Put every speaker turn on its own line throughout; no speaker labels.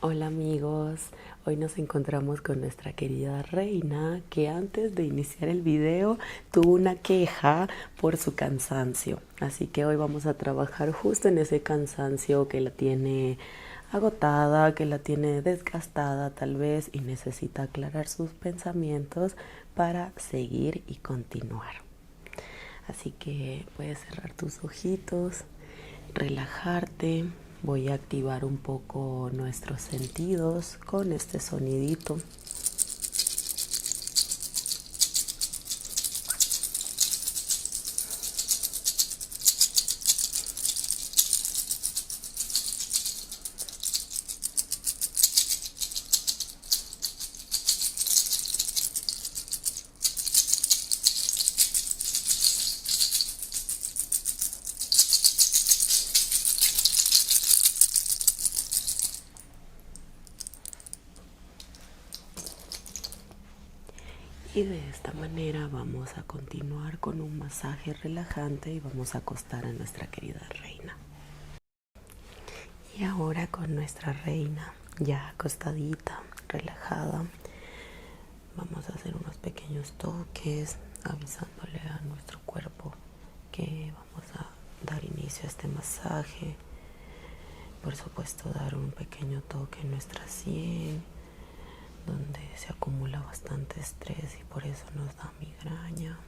Hola amigos, hoy nos encontramos con nuestra querida reina que antes de iniciar el video tuvo una queja por su cansancio. Así que hoy vamos a trabajar justo en ese cansancio que la tiene agotada, que la tiene desgastada tal vez y necesita aclarar sus pensamientos para seguir y continuar. Así que puedes cerrar tus ojitos, relajarte. Voy a activar un poco nuestros sentidos con este sonidito. Y de esta manera vamos a continuar con un masaje relajante y vamos a acostar a nuestra querida reina. Y ahora con nuestra reina ya acostadita, relajada, vamos a hacer unos pequeños toques avisándole a nuestro cuerpo que vamos a dar inicio a este masaje. Por supuesto, dar un pequeño toque en nuestra sien, donde se acumula bastante estrés y por eso nos da migraña.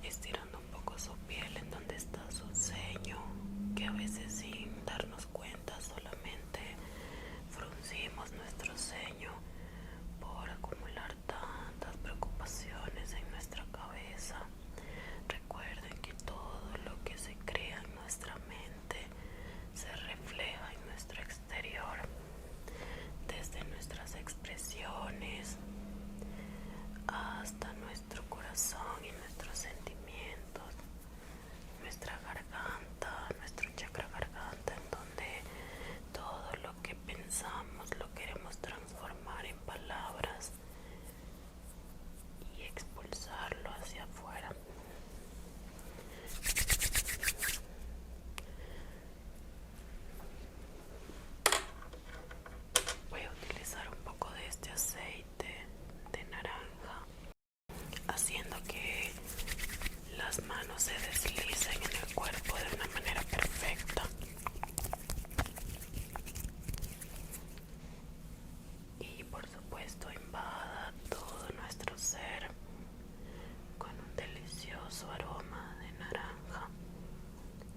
Estirando un poco su piel en donde está su ceño, que a veces sin darnos cuenta solamente fruncimos nuestro ceño por acumular tantas preocupaciones en nuestra cabeza. Recuerden que todo lo que se crea en nuestra mente se refleja en nuestro exterior, desde nuestras expresiones hasta nuestro corazón y nuestros sentimientos, nuestra garganta, nuestro chakra garganta, en donde todo lo que pensamos lo queremos transformar en palabras y expulsarlo hacia afuera. Voy a utilizar un poco de este aceite de naranja, haciendo que las manos se deslicen en el cuerpo de una manera perfecta. Y por supuesto invada todo nuestro ser con un delicioso aroma de naranja.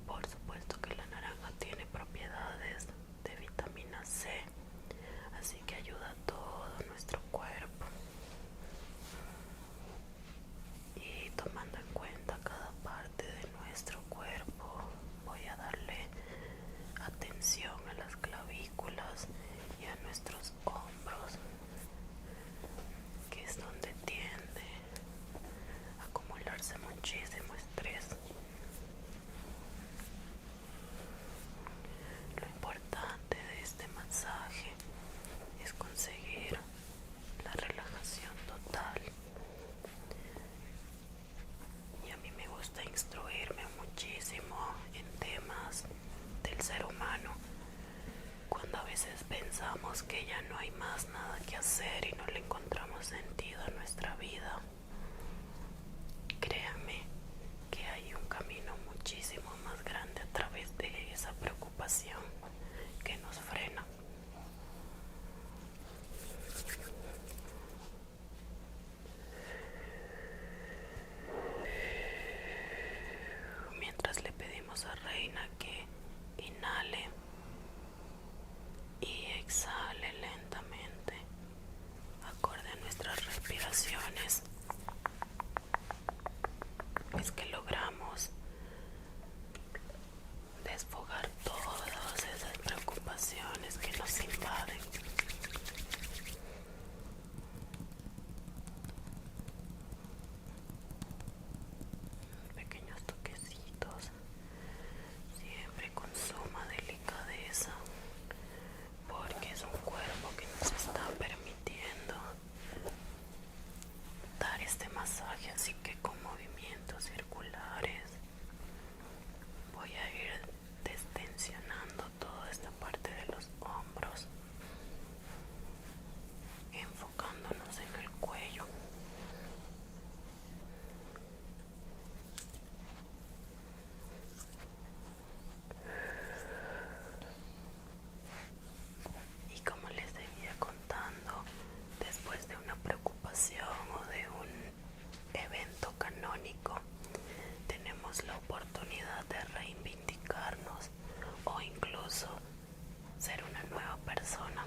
Por supuesto que la naranja tiene propiedades de vitamina C, así que ayuda a todo nuestro cuerpo. Y tomando en cuenta cada parte de nuestro cuerpo, voy a darle atención a las clavículas y a nuestros hombros, que es donde tiende a acumularse muchísimo estrés. Lo importante de este masaje es conseguir la relajación total. Y a mí me gusta instruirme muchísimo en temas del ser humano, cuando a veces pensamos que ya no hay más nada que hacer y no le encontramos sentido a nuestra vida. Créanme que hay un camino muchísimo más grande a través de esa preocupación que nos frena. Mientras le pedimos a Reina que inhale y exhale lentamente, acorde a nuestras respiraciones, es que logramos desfogar todos persona.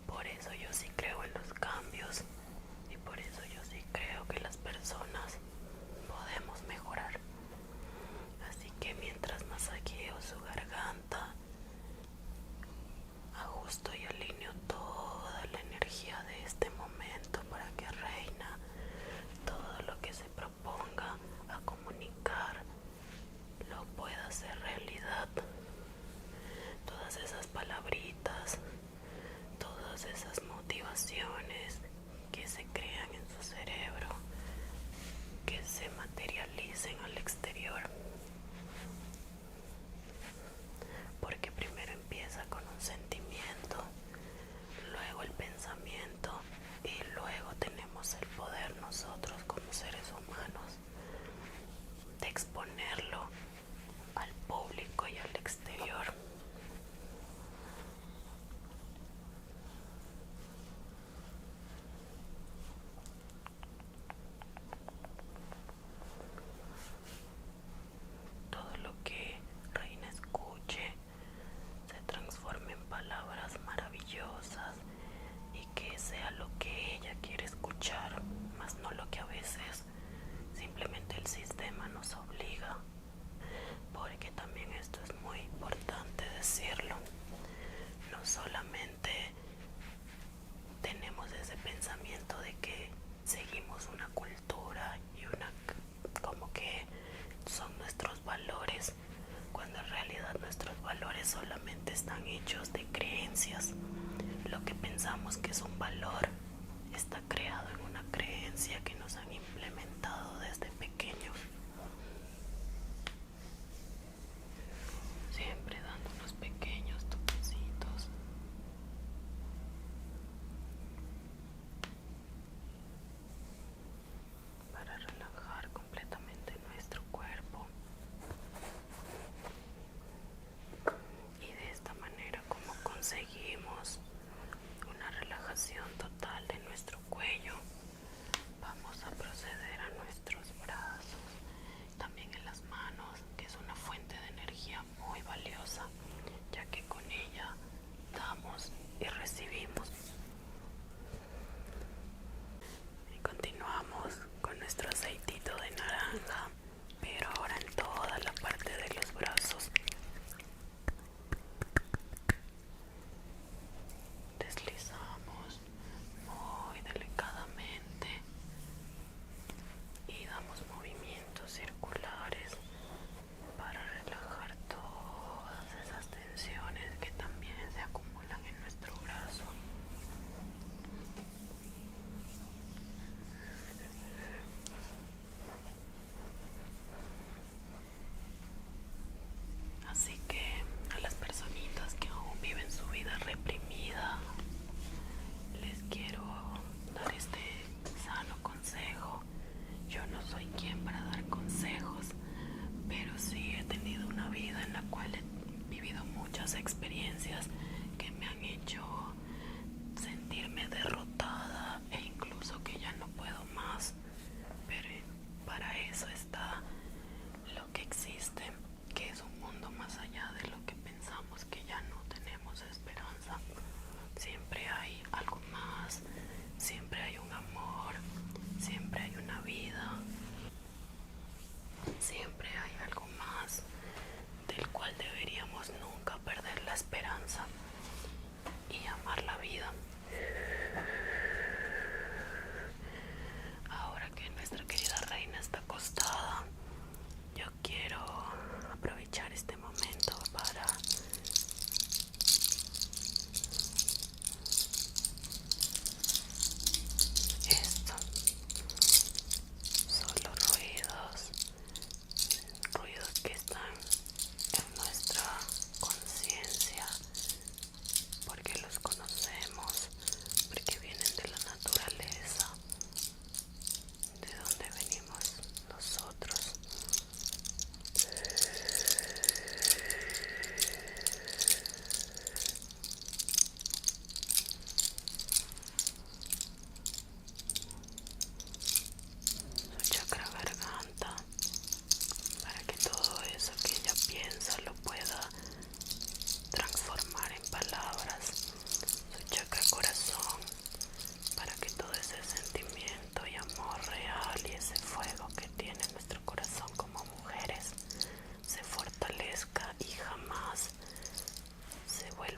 Por eso yo sí creo en los cambios y por eso yo sí creo que las personas podemos mejorar. Así que mientras masajeo su garganta, ajusto y alineo toda la energía de este momento para que Reina todo lo que se proponga a comunicar lo pueda hacer realidad. Todas esas palabritas, todas esas motivaciones que se crean en su cerebro, que se materialicen al exterior. Porque primero empieza con un sentimiento, luego el pensamiento y luego tenemos el poder nosotros como seres humanos de exponerlo al público y al exterior. Todo lo que Reina escuche se transforme en palabras maravillosas y que sea lo que ella quiere escuchar, más no lo que a veces simplemente el sistema nos obliga. Porque también esto es muy importante decirlo, no solamente tenemos ese pensamiento de que seguimos una cultura y una como que son nuestros valores, cuando en realidad nuestros valores solamente están hechos de creencias. Lo que pensamos que es un valor está creado en una creencia que nos han implementado desde pequeños. Siempre dando unos pequeños toquecitos para relajar completamente nuestro cuerpo. Y de esta manera, como conseguimos una relajación total de nuestro cuello, vamos a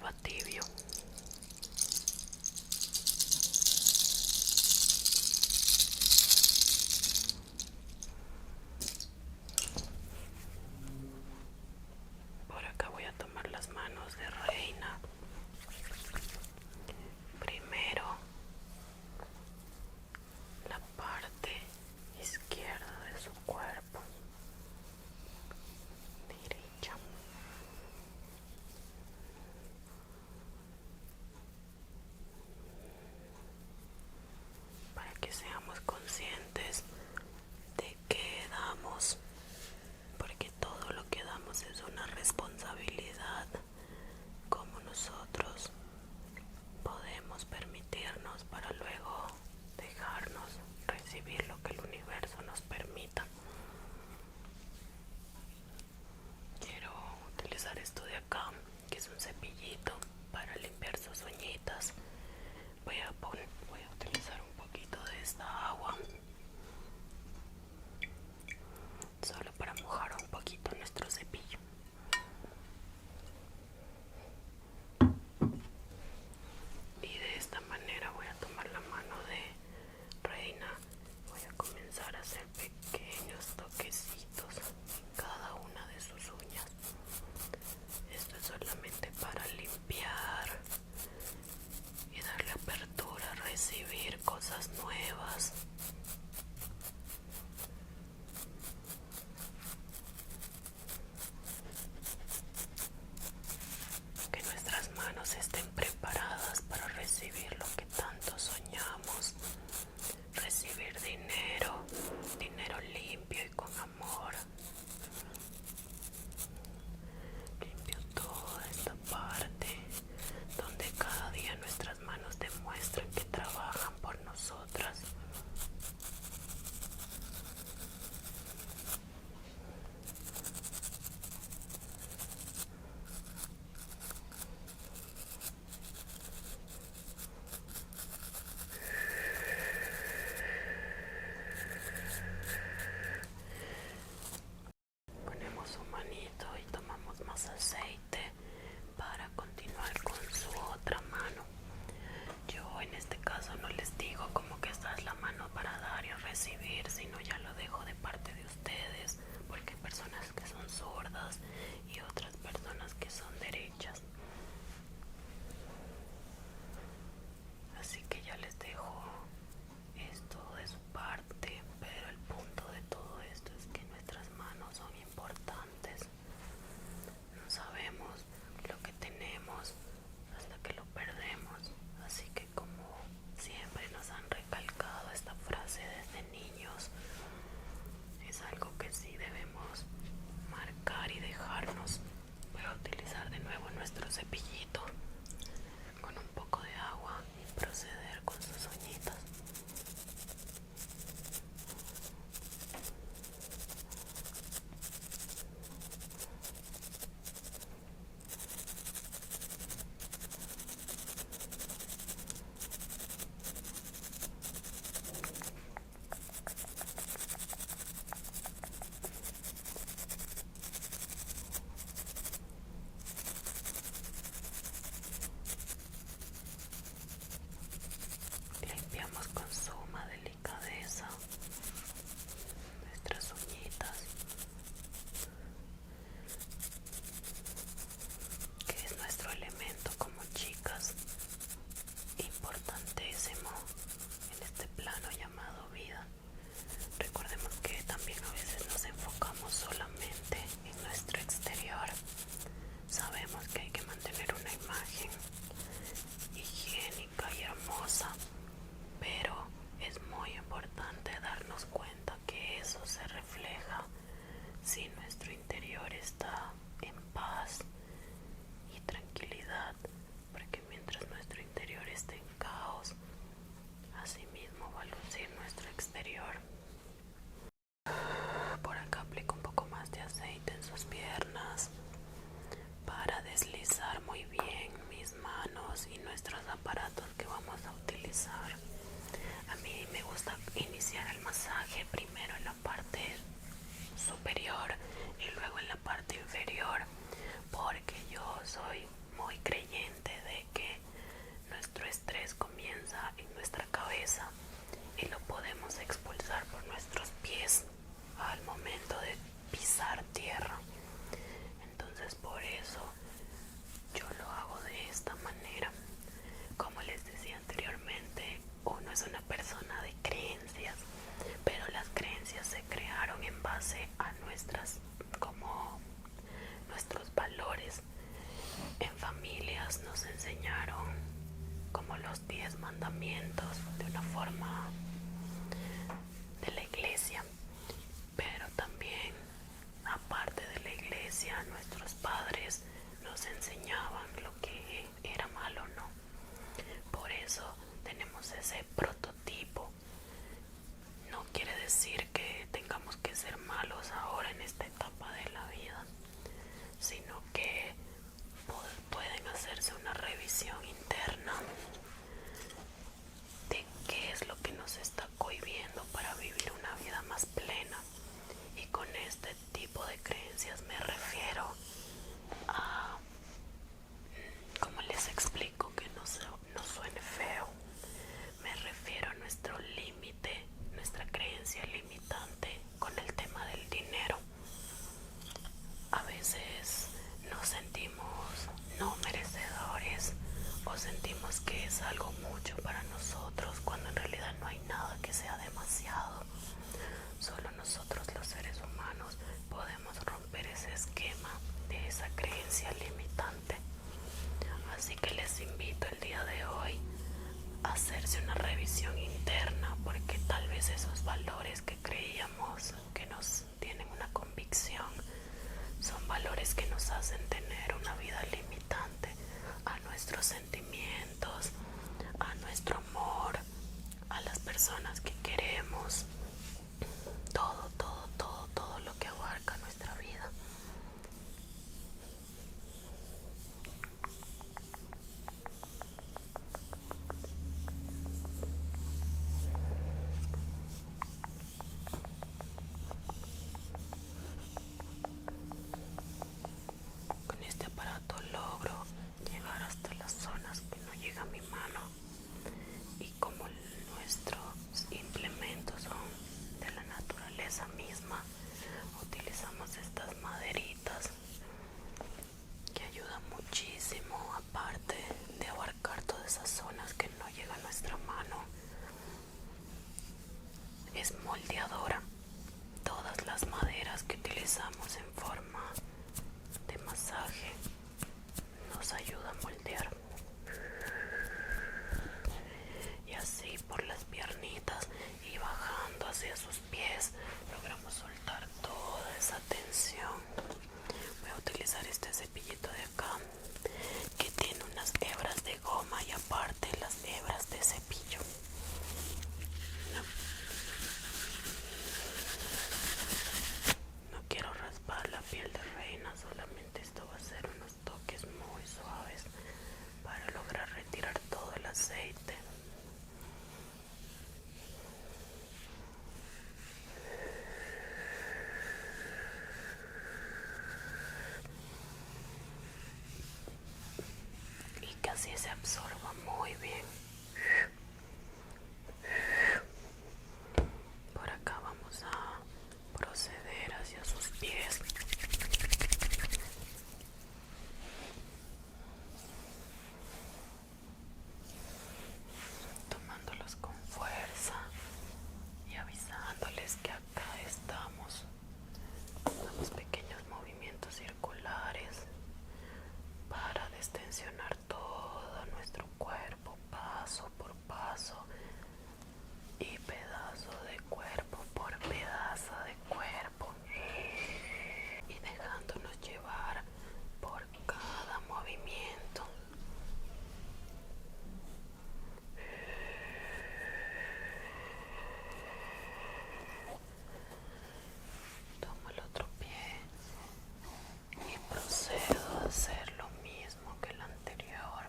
vuelva tibio. Por acá voy a tomar las manos de Reina. Primero la parte izquierda de su cuerpo, derecha, los mandamientos de una forma de la iglesia, pero también aparte de la iglesia nuestros padres nos enseñaban lo que era malo, ¿no? Por eso tenemos ese prototipo. No quiere decir que tengamos que ser malos ahora en esta etapa de la vida, sino que pueden hacerse una revisión interna de qué es lo que nos está cohibiendo para vivir una vida más plena. Y con este tipo de creencias me refiero a, ¿cómo les explico que no suene feo? Me refiero a nuestro límite, nuestra creencia limitante con el tema del dinero. A veces nos sentimos no merecedores o sentimos que es algo mucho para nosotros cuando en realidad no hay nada que sea demasiado. Solo nosotros los seres humanos podemos romper ese esquema de esa creencia limitante. Así que les invito el día de hoy a hacerse una revisión interna, porque tal vez esos valores que creíamos que nos tienen una convicción son valores que nos hacen tener una vida limitante a nuestros sentimientos, a nuestro amor, a las personas que queremos, todo lo que abarca nuestra vida. Con este aparato logro llegar hasta las zonas que no llega a mi mano, y como nuestros implementos son de la naturaleza misma, utilizamos estas maderitas que ayudan muchísimo, aparte de abarcar todas esas zonas que no llega a nuestra mano. Es moldeadora. Todas las maderas que utilizamos en forma de masaje nos ayuda a moldear, y así por las piernitas y bajando hacia sus pies logramos soltar toda esa tensión. Voy a utilizar este cepillito de acá que tiene unas hebras de goma y aparte las hebras de cepillo. No quiero raspar la piel de reina, solamente esto va a ser unos toques muy suaves para lograr retirar todo el aceite. Y que así se absorba muy bien. Por acá vamos a proceder hacia sus pies. Tomándolos con fuerza y avisándoles que acá estamos. Hagamos pequeños movimientos circulares para destensionar todo nuestro cuerpo, paso por paso y pedazo de cuerpo por pedazo de cuerpo, y dejándonos llevar por cada movimiento. Tomo el otro pie y procedo a hacer lo mismo que el anterior.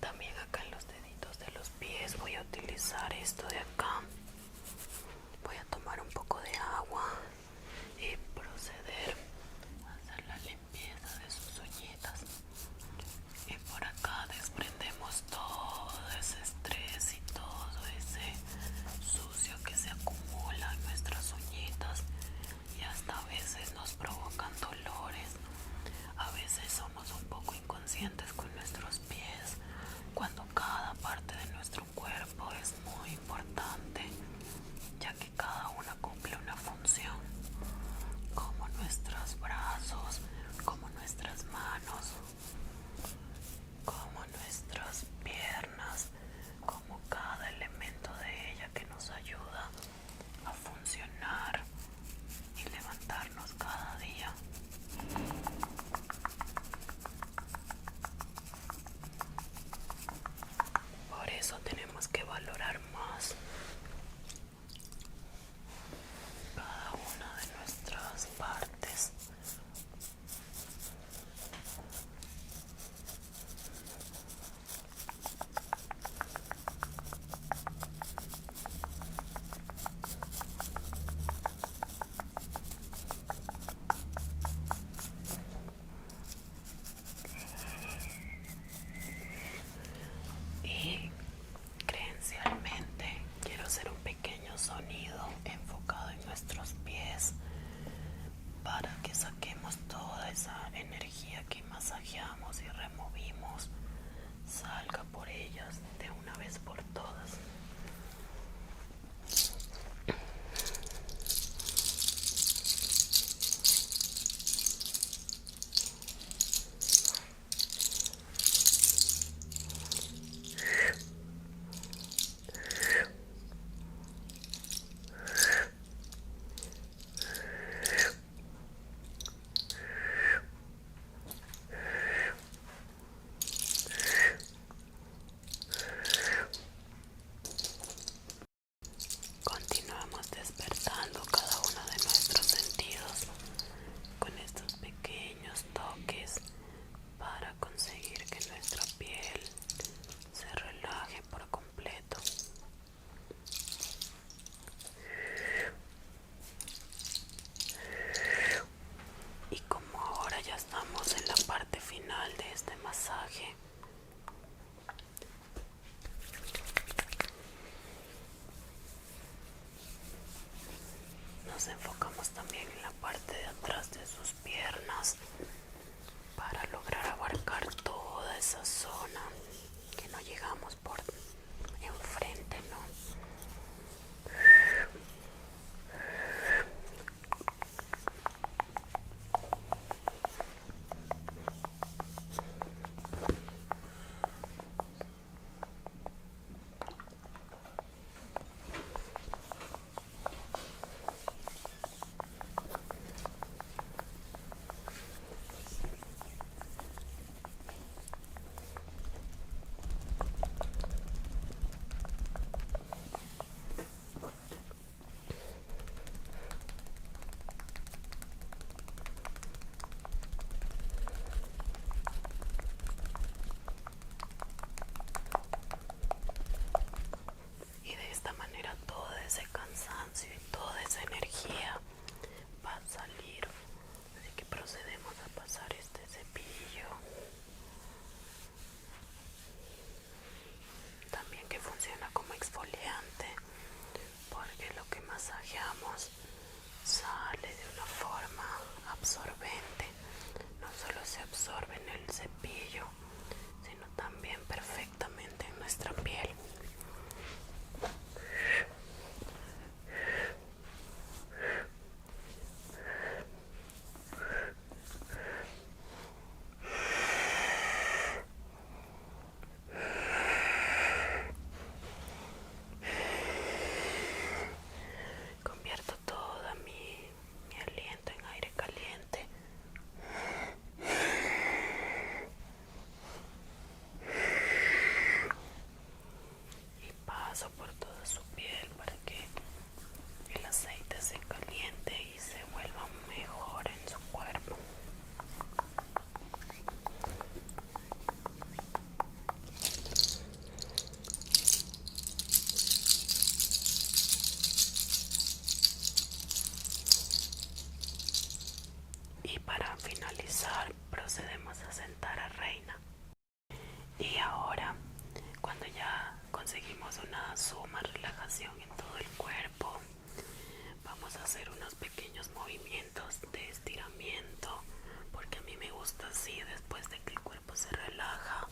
También acá en los deditos de los pies voy a utilizar esto de acá. Voy a tomar un poco de agua y proceder a hacer la limpieza de sus uñitas. Y por acá desprendemos todo ese estrés y todo ese sucio que se acumula en nuestras uñitas, y hasta a veces nos provocan dolores. A veces somos un poco inconscientes con nuestros pies, cuando cada parte de nuestro cuerpo es muy importante, ya que cada una cumple una función, como nuestros brazos, como nuestras parte de atrás de sus piernas para lograr abarcar toda esa zona que no llegamos por enfrente, ¿no? Y de esta manera todo ese cansancio y toda esa energía va a salir. Así que procedemos a pasar este cepillo. También que funciona como exfoliante, porque lo que masajeamos sale de una forma absorbente. No solo se absorbe en el cepillo, sino también perfectamente en nuestra piel. Convierto todo mi aliento en aire caliente. Y paso por toda su piel para que el aceite se caliente y se vuelva mejor en su cuerpo. Y para finalizar, procedemos a sentar a Reina. Y ahora, cuando ya conseguimos una suma relajación en todo el cuerpo, vamos a hacer unos pequeños movimientos de estiramiento, porque a mí me gusta así, después de que el cuerpo se relaja,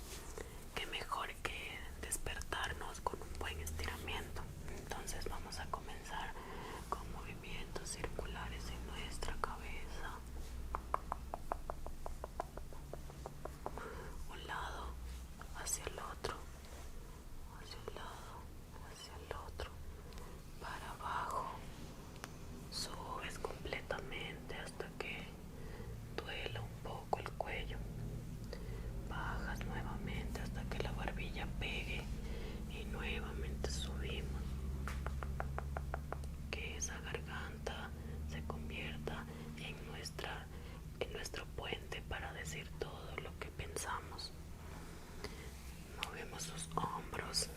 que mejor que despertarnos con un buen estiramiento. Entonces vamos a comenzar con movimientos circulares en nuestra cabeza. Un lado hacia el otro, hacia un lado, hacia el otro, para abajo. Subes completamente hasta que duela un poco el cuello. Bajas nuevamente hasta que la barbilla pegue y nuevamente subimos. Que esa garganta se convierta en nuestro puente para decir todo lo que pensamos. Movemos sus hombros,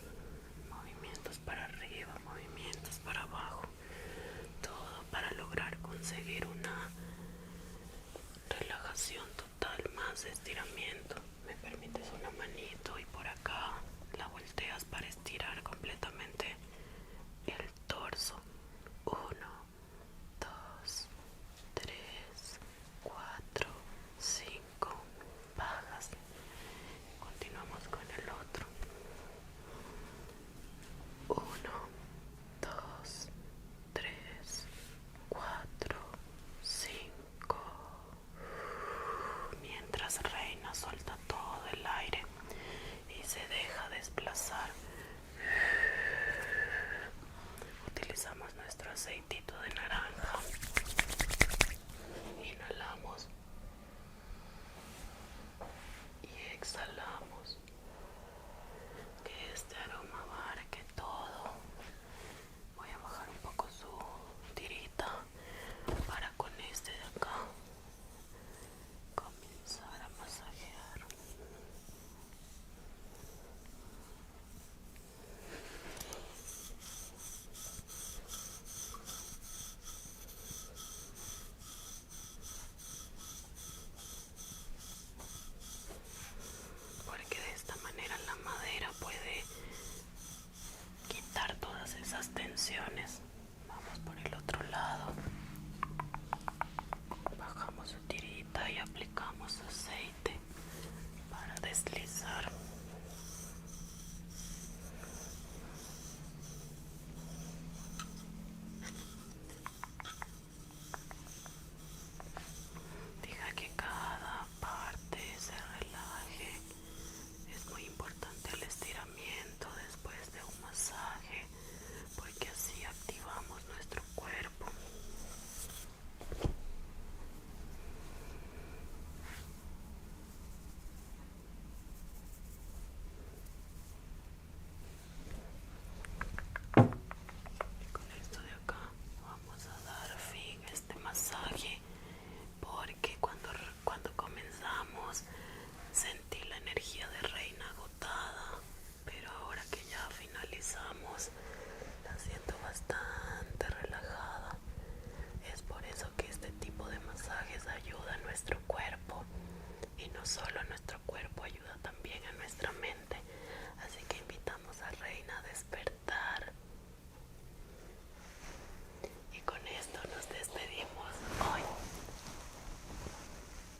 movimientos para arriba, movimientos para abajo, todo para lograr conseguir una relajación total, más estiramiento. Me permites una manito y por acá la volteas para estirar completamente el torso. 1, 2, 3, 4, 5. Bajas. Continuamos con el otro. 1, 2, 3, 4, 5. Mientras Reina suelta todo el aire solo a nuestro cuerpo, ayuda también a nuestra mente.